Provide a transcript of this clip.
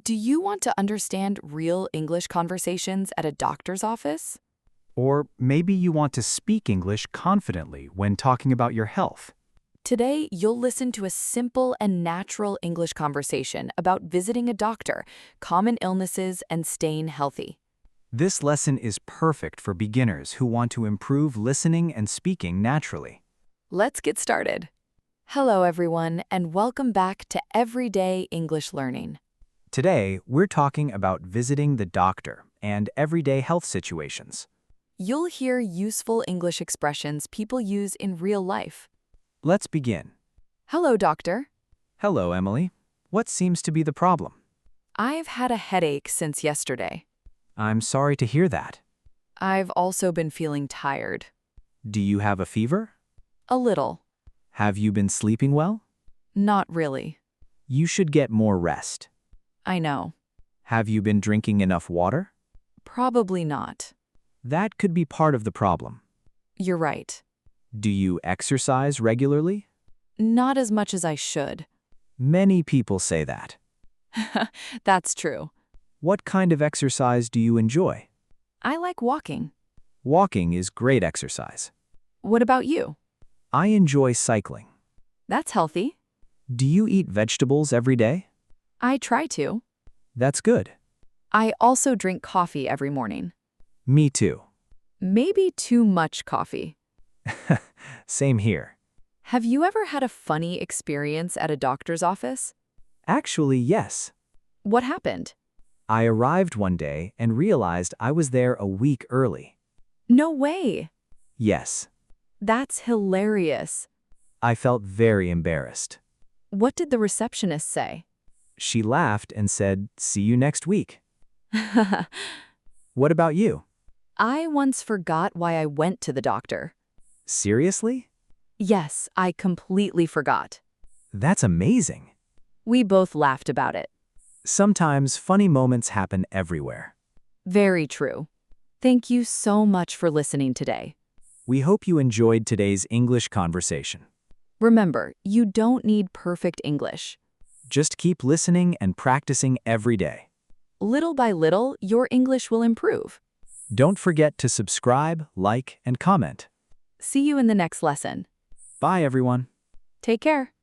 Do you want to understand real English conversations at a doctor's office? Or maybe you want to speak English confidently when talking about your health. Today, you'll listen to a simple and natural English conversation about visiting a doctor, common illnesses, and staying healthy. This lesson is perfect for beginners who want to improve listening and speaking naturally. Let's get started. Hello, everyone, and welcome back to Everyday English Learning. Today, we're talking about visiting the doctor and everyday health situations. You'll hear useful English expressions people use in real life. Let's begin. Hello, doctor. Hello, Emily. What seems to be the problem? I've had a headache since yesterday. I'm sorry to hear that. I've also been feeling tired. Do you have a fever? A little. Have you been sleeping well? Not really. You should get more rest. I know. Have you been drinking enough water? Probably not. That could be part of the problem. You're right. Do you exercise regularly? Not as much as I should. Many people say that. That's true. What kind of exercise do you enjoy? I like walking. Walking is great exercise. What about you? I enjoy cycling. That's healthy. Do you eat vegetables every day? I try to. That's good. I also drink coffee every morning. Me too. Maybe too much coffee. Same here. Have you ever had a funny experience at a doctor's office? Actually, yes. What happened? I arrived one day and realized I was there a week early. No way. Yes. That's hilarious. I felt very embarrassed. What did the receptionist say? She laughed and said, "See you next week." What about you? I once forgot why I went to the doctor. Seriously? Yes, I completely forgot. That's amazing. We both laughed about it. Sometimes funny moments happen everywhere. Very true. Thank you so much for listening today. We hope you enjoyed today's English conversation. Remember, you don't need perfect English. Just keep listening and practicing every day. Little by little, your English will improve. Don't forget to subscribe, like, and comment. See you in the next lesson. Bye, everyone. Take care.